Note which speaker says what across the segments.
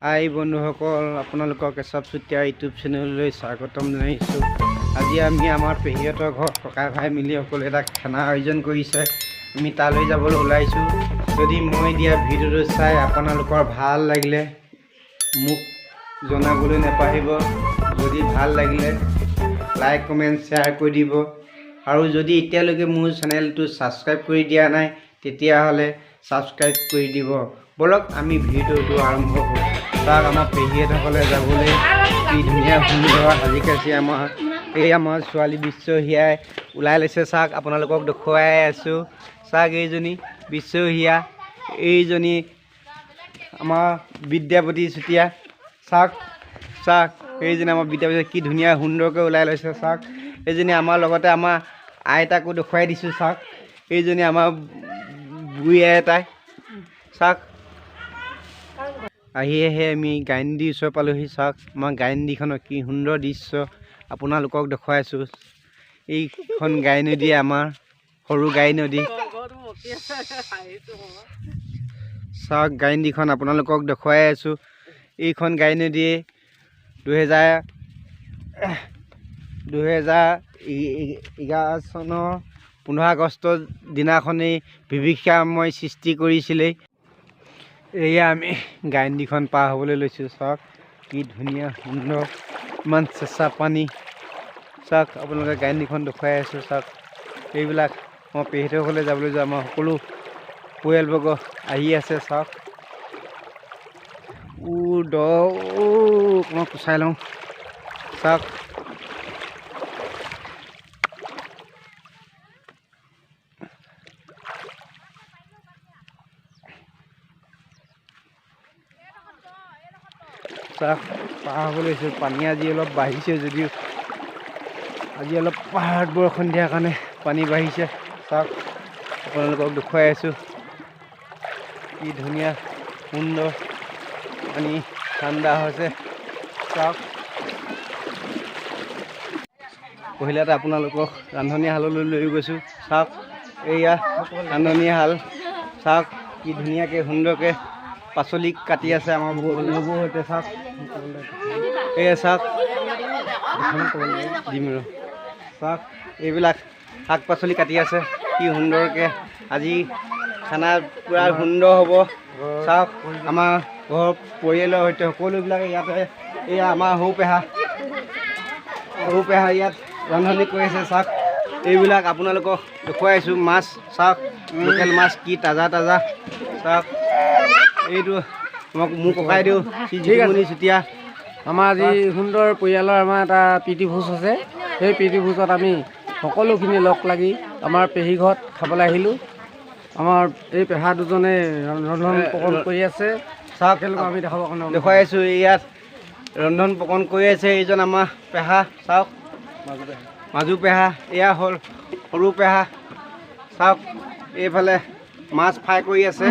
Speaker 1: হাই বন্ধুসকল, আপোনালোকৰ কেশৱ চুতীয়া ইউটিউব চেনেললৈ স্বাগতম জনাইছোঁ। আজি আমি আমাৰ পেহীহঁতৰ ঘৰত ককাই ভাই মিলি সকলোৱে এটা খানা আয়োজন কৰিছে। আমি তালৈ যাবলৈ ওলাইছোঁ। যদি মই দিয়া ভিডিঅ'টো চাই আপোনালোকৰ ভাল লাগিলে মোক জনাবলৈ নাপাহৰিব। যদি ভাল লাগিলে লাইক কমেণ্ট শ্বেয়াৰ কৰি দিব, আৰু যদি এতিয়ালৈকে মোৰ চেনেলটো ছাবস্ক্ৰাইব কৰি দিয়া নাই তেতিয়াহ'লে ছাবস্ক্ৰাইব কৰি দিব। বলক আমি ভিডিঅ'টো আৰম্ভ কৰোঁ। তাক আমাৰ পেহীহঁতসকলে যাবলৈ কি ধুনীয়া সুন্দৰ সাজি কাচি আমাৰ ছোৱালী বিশ্ব হিয়াই ওলাই লৈছে। চাওক আপোনালোকক দেখুৱাই আছোঁ। চাওক এইজনী বিশ্ব হিয়া, এইজনী আমাৰ বিদ্যাপতি চুতীয়া। চাওক চাওক এইজনী আমাৰ বিদ্যাপতি, কি ধুনীয়া সুন্দৰকৈ ওলাই লৈছে। চাওক এইজনী আমাৰ লগতে আমাৰ আইতাকো দেখুৱাই দিছোঁ। চাওক এইজনী আমাৰ বুঢ়ী আইতাই। চাওক আহি আমি গাইনদীৰ ওচৰ পালোহি। চাওক আমাৰ গাইনদীখনৰ কি সুন্দৰ দৃশ্য আপোনালোকক দেখুৱাইছোঁ। এইখন গাই নদী আমাৰ সৰু গাই নদী। চাওক গাইনদীখন আপোনালোকক দেখুৱাই আছোঁ। এইখন গাই নদীয়ে 2011 চনৰ 15 আগষ্টৰ দিনাখনেই বিভীষিকাময় সৃষ্টি কৰিছিলে। এয়া আমি গাইনদীখন পাৰ হ'বলৈ লৈছোঁ। চাওক কি ধুনীয়া সুন্দৰ, ইমান চেঁচা পানী। চাওক আপোনালোকে গাইনদীখন দেখুৱাই আছোঁ। চাওক এইবিলাক মই পেহীহঁতসকলে যাবলৈ যোৱা আমাৰ সকলো পৰিয়ালবৰ্গ আহি আছে। চাওক অকণমান কুচাই লওঁ। চাওক চাওক পাৰ হ'ব লৈছোঁ। পানী আজি অলপ বাঢ়িছে, যদিও আজি অলপ পাহাৰত বৰষুণ দিয়াৰ কাৰণে পানী বাঢ়িছে। চাওক আপোনালোকক দেখুৱাই আছোঁ কি ধুনীয়া সুন্দৰ পানী ঠাণ্ডা হৈছে। চাওক পহিলাতে আপোনালোকক ৰান্ধনীশাললৈ লৈ গৈছোঁ। চাওক এয়া ৰান্ধনীশাল। চাওক কি ধুনীয়াকৈ সুন্দৰকৈ পাচলি কাটি আছে আমাৰ নবৌৰ সৈতে। চাওক এয়া চাওক দিম আৰু চাওক এইবিলাক শাক পাচলি কাটি আছে কি সুন্দৰকৈ। আজি খানা পূৰা সুন্দৰ হ'ব। চাওক আমাৰ ঘৰৰ পৰিয়ালৰ সৈতে সকলোবিলাকে ইয়াতে। এয়া আমাৰ সৰু পেহা ইয়াত ৰান্ধনি কৰি আছে। চাওক এইবিলাক আপোনালোকক দেখুৱাইছোঁ মাছ। চাওক লোকেল মাছ কি তাজা তাজা। চাওক এইটো মোৰ ককাই দিওঁ চুতীয়া।
Speaker 2: আমাৰ আজি সুন্দৰ পৰিয়ালৰ আমাৰ এটা প্ৰীতি ভোজ আছে। সেই প্ৰীতি ভোজত আমি সকলোখিনি লগ লাগি আমাৰ পেহী ঘৰত খাবলৈ আহিলোঁ। আমাৰ এই পেহা দুজনে ৰন্ধন প্ৰকৰণ কৰি আছে।
Speaker 1: চাওক
Speaker 2: তেওঁলোকক আমি দেখাবৰ কাৰণে
Speaker 1: দেখুৱাই আছোঁ। ইয়াত ৰন্ধন প্ৰকৰণ কৰি আছে এইজন আমাৰ পেহা। চাওক মাজু পেহা, এয়া হ'ল সৰু পেহা। চাওক এইফালে মাছ ফ্ৰাই কৰি আছে।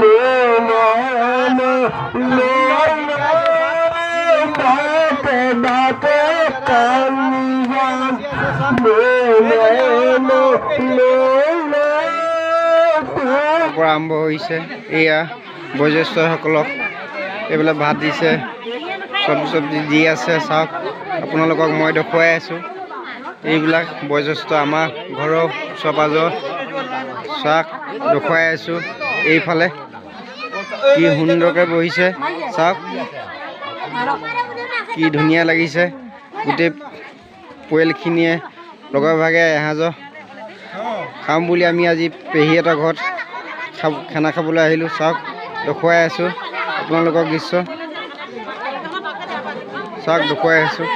Speaker 1: আৰম্ভ হৈছে। এয়া বয়োজ্যেষ্ঠসকলক এইবিলাক ভাত দিছে, চব্জি দি আছে। চাওক আপোনালোকক মই দেখুৱাই আছোঁ। এইবিলাক বয়োজ্যেষ্ঠ আমাৰ ঘৰৰ ওচৰ পাজৰ। চাওক দেখুৱাই আছোঁ। এইফালে কি সুন্দৰকৈ বহিছে। চাওক কি ধুনীয়া লাগিছে। গোটেই পৰিয়ালখিনিয়ে লগে ভাগে এসাঁজ খাম বুলি আমি আজি পেহীহঁতৰ ঘৰত খানা খাবলৈ আহিলোঁ। চাওক দেখুৱাই আছোঁ আপোনালোকক দৃশ্য। চাওক দেখুৱাই আছোঁ।